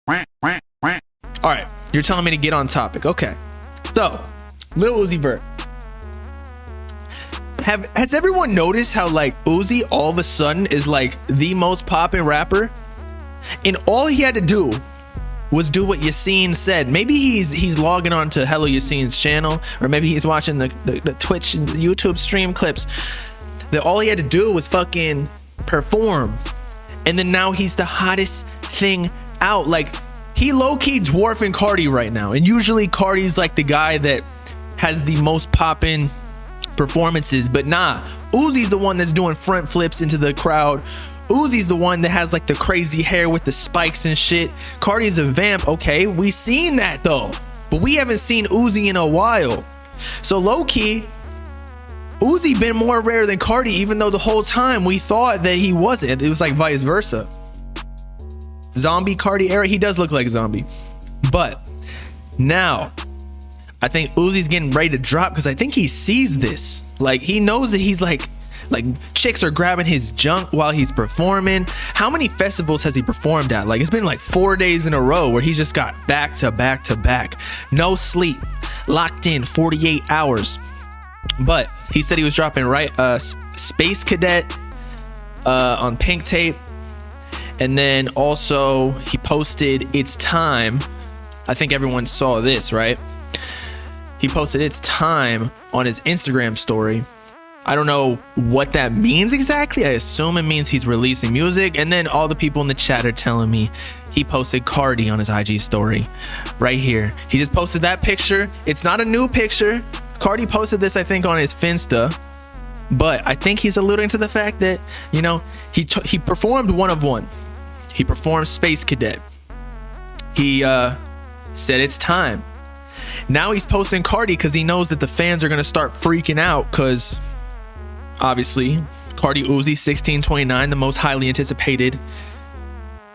All right, you're telling me to get on topic. Okay, so Lil Uzi Vert. Has everyone noticed how like Uzi all of a sudden is like the most poppin' rapper, and all he had to do was do what Yassine said? Maybe he's logging on to Hello Yassine's channel, or maybe he's watching the Twitch and YouTube stream clips. That all he had to do was fucking perform, and then now he's the hottest thing out. Like, he low-key dwarfing Carti right now, and usually Carti's like the guy that has the most poppin' performances, but nah, Uzi's the one that's doing front flips into the crowd. Uzi's the one that has like the crazy hair with the spikes and shit. Carti's a vamp, okay, we seen that though, but we haven't seen Uzi in a while. So low-key, Uzi been more rare than Carti, even though the whole time we thought that he wasn't. It was like vice versa. Zombie Carti era, he does look like Zombie. But now I think Uzi's getting ready to drop, because I think he sees this. Like, he knows that he's like chicks are grabbing his junk while he's performing. How many festivals has he performed at? Like, it's been like 4 days in a row where he's just got back to back to back, no sleep, locked in 48 hours. But he said he was dropping Space Cadet on Pink Tape, and then also he posted It's Time. I think everyone saw this, right? He posted It's Time on his Instagram story. I don't know what that means exactly. I assume it means he's releasing music. And then all the people in the chat are telling me he posted Carti on his IG story right here. He just posted that picture. It's not a new picture. Carti posted this, I think, on his Finsta. But I think he's alluding to the fact that, you know, he performed One of One. He performed Space Cadet. He said It's Time. Now he's posting Carti because he knows that the fans are going to start freaking out, because obviously Carti Uzi 1629, the most highly anticipated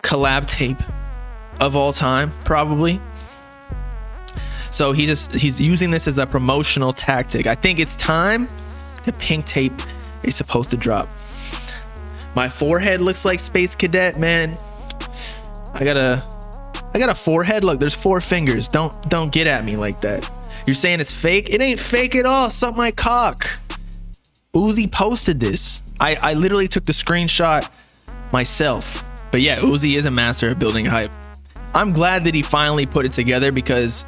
collab tape of all time, probably. So he's using this as a promotional tactic. I think It's Time, the Pink Tape, is supposed to drop. My forehead looks like Space Cadet, man. I got a forehead. Look, there's 4 fingers. Don't get at me like that. You're saying it's fake? It ain't fake at all. Suck my cock. Uzi posted this. I literally took the screenshot myself. But yeah, Uzi is a master of building hype. I'm glad that he finally put it together, because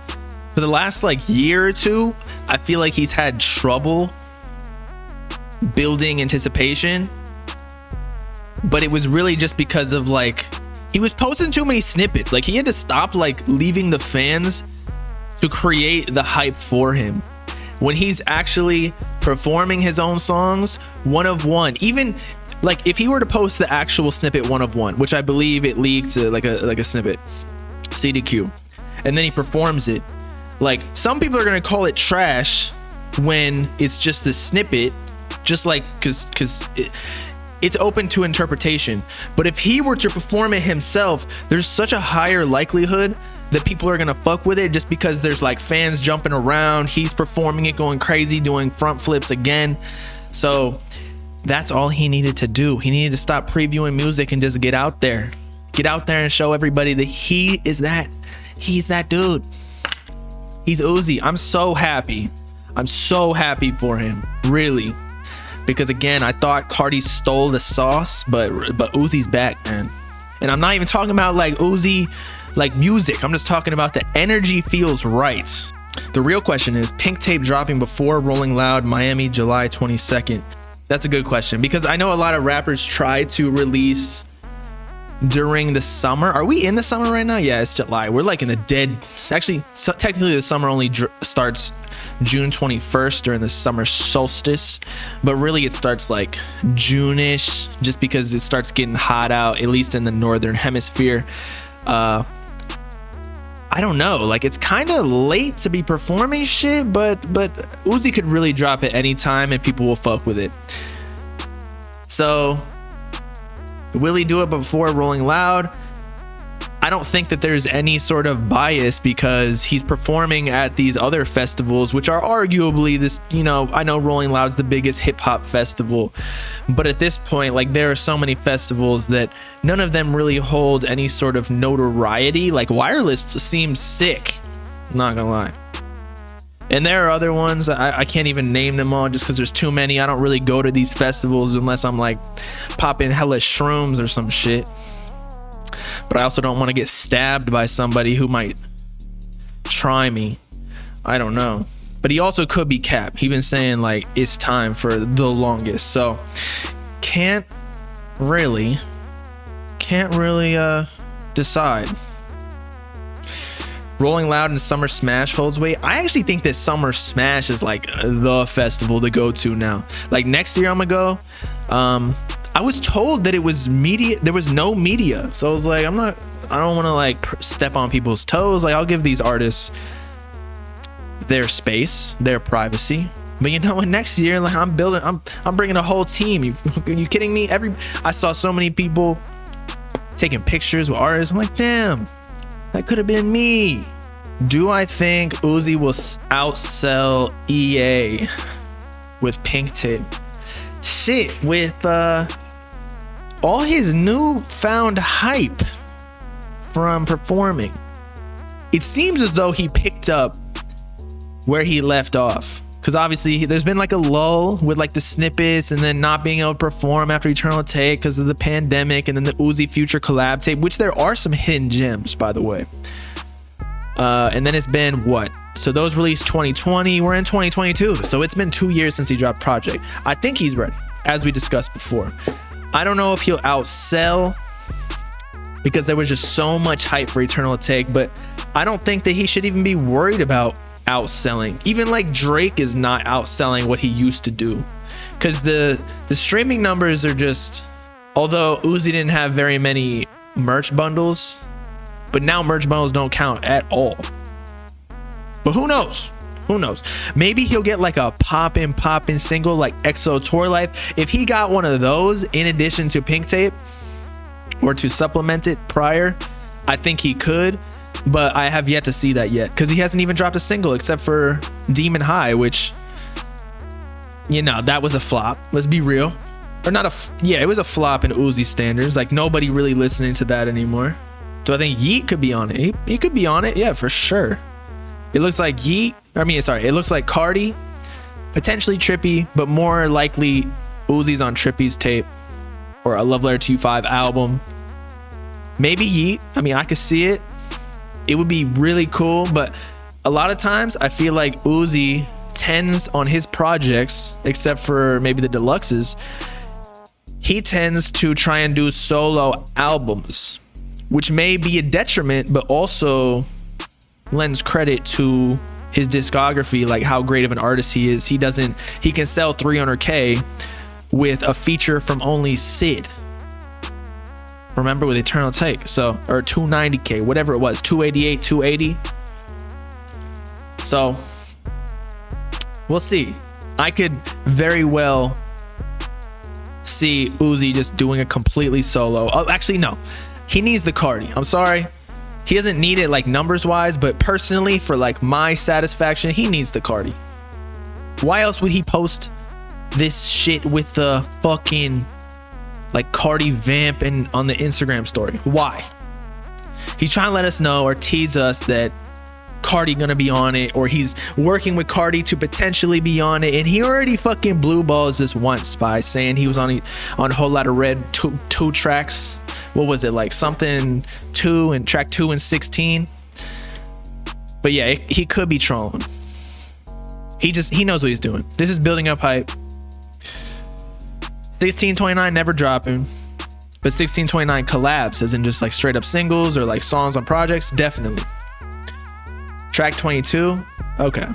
for the last like year or two, I feel like he's had trouble building anticipation. But it was really just because of like, he was posting too many snippets. Like, he had to stop like leaving the fans to create the hype for him. When he's actually performing his own songs, One of One, even like if he were to post the actual snippet One of One, which I believe it leaked to like a snippet, CDQ, and then he performs it, like, some people are gonna call it trash when it's just the snippet, just like because it's open to interpretation. But if he were to perform it himself, there's such a higher likelihood that people are gonna fuck with it, just because there's like fans jumping around, he's performing it, going crazy, doing front flips again. So that's all he needed to do. He needed to stop previewing music and just get out there and show everybody that he's that dude. He's Uzi. I'm so happy for him, really. Because again, I thought Carti stole the sauce, but Uzi's back, man. And I'm not even talking about like Uzi, like music. I'm just talking about the energy feels right. The real question is, Pink Tape dropping before Rolling Loud, Miami, July 22nd. That's a good question, because I know a lot of rappers try to release during the summer. Are we in the summer right now? Yeah, it's July. We're like in the dead. Actually, technically the summer only starts June 21st during the summer solstice, but really it starts like June-ish, just because it starts getting hot out, at least in the northern hemisphere. I don't know, like, it's kind of late to be performing shit, but Uzi could really drop it anytime and people will fuck with it. So will he do it before Rolling Loud? I don't think that there's any sort of bias because he's performing at these other festivals, which are arguably this, you know, I know Rolling Loud's the biggest hip hop festival, but at this point, like, there are so many festivals that none of them really hold any sort of notoriety. Like, Wireless seems sick, not gonna lie. And there are other ones, I can't even name them all just because there's too many. I don't really go to these festivals unless I'm like popping hella shrooms or some shit. But I also don't want to get stabbed by somebody who might try me. I don't know. But he also could be Cap. He's been saying like it's time for the longest. So can't really decide. Rolling Loud and Summer Smash holds weight. I actually think that Summer Smash is like the festival to go to now. Like next year I'm gonna go. I was told that it was media, there was no media, so I was like, I don't want to like step on people's toes. Like, I'll give these artists their space, their privacy. But you know what, next year, like, I'm bringing a whole team. You kidding me? I saw so many people taking pictures with artists. I'm like, damn, that could have been me. Do I think Uzi will outsell EA with Pink Tape? Shit, with all his newfound hype from performing, it seems as though he picked up where he left off. Because obviously there's been like a lull with like the snippets and then not being able to perform after Eternal Take because of the pandemic, and then the Uzi Future collab tape, which there are some hidden gems, by the way. And then it's been what? So those released 2020, we're in 2022. So it's been 2 years since he dropped Project. I think he's ready, as we discussed before. I don't know if he'll outsell because there was just so much hype for Eternal Take, but I don't think that he should even be worried about outselling. Even like Drake is not outselling what he used to do, because the streaming numbers are just, although Uzi didn't have very many merch bundles, but now merch bundles don't count at all. But who knows? Who knows? Maybe he'll get like a poppin' single like EXO Tour Life. If he got one of those in addition to Pink Tape, or to supplement it prior, I think he could. But I have yet to see that yet, because he hasn't even dropped a single except for Demon High, which, you know, that was a flop. Let's be real. Or not yeah, it was a flop in Uzi standards. Like, nobody really listening to that anymore. Do I think Yeet could be on it? He could be on it, yeah, for sure. It looks like it looks like Carti, potentially Trippy, but more likely Uzi's on Trippy's tape, or a Love Letter to You 5 album. Maybe Yeet. I mean, I could see it. It would be really cool, but a lot of times I feel like Uzi tends on his projects, except for maybe the deluxes, he tends to try and do solo albums, which may be a detriment, but also lends credit to his discography, like how great of an artist he is. He can sell 300K with a feature from only Sid. Remember, with Eternal Take, so, or 290K, whatever it was, 288, 280. So we'll see. I could very well see Uzi just doing a completely solo. Oh, actually, no, he needs the Carti. I'm sorry. He doesn't need it like numbers wise, but personally, for like my satisfaction, he needs the Carti. Why else would he post this shit with the fucking like Carti vamp and on the Instagram story? Why? He's trying to let us know or tease us that Carti gonna be on it, or he's working with Carti to potentially be on it, and he already fucking blue balls this once by saying he was on a Whole Lotta Red two tracks. What was it, like something 2 and track 2 and 16? But yeah, he could be trolling. He knows what he's doing. This is building up hype. 1629 never dropping, but 1629 collabs, as in just like straight up singles or like songs on projects, definitely. Track 22, okay.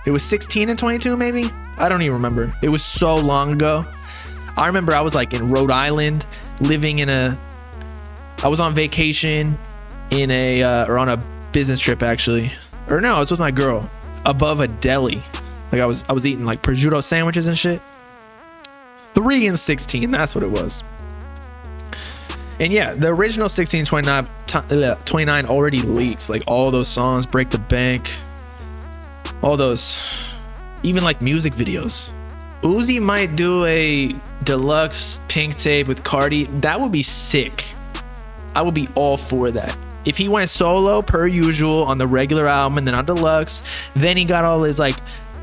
It was 16 and 22 maybe? I don't even remember. It was so long ago. I remember I was like in Rhode Island, I was on vacation or on a business trip actually. Or no, I was with my girl above a deli. Like I was eating like prosciutto sandwiches and shit. 3 and 16, that's what it was. And yeah, the original 1629 already leaks. Like all those songs, Break the Bank, all those, even like music videos. Uzi might do a deluxe pink tape with Carti. That would be sick. I would be all for that. If he went solo per usual on the regular album and then on deluxe, then he got all his like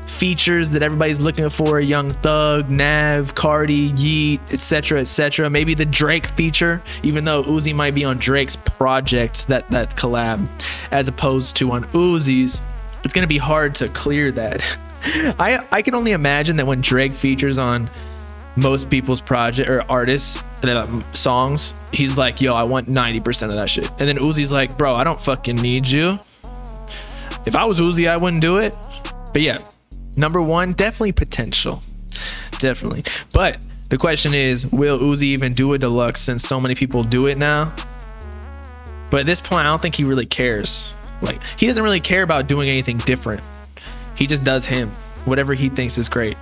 features that everybody's looking for, Young Thug, Nav, Carti, Yeet, etc, etc. Maybe the Drake feature, even though Uzi might be on Drake's project, that collab, as opposed to on Uzi's. It's gonna be hard to clear that. I can only imagine that when Drake features on most people's project or artists songs, he's like, yo, I want 90% of that shit. And then Uzi's like, bro, I don't fucking need you. If I was Uzi, I wouldn't do it. But yeah, number one, definitely potential. Definitely. But the question is, will Uzi even do a deluxe since so many people do it now? But at this point, I don't think he really cares. Like, he doesn't really care about doing anything different. He just does him, whatever he thinks is great.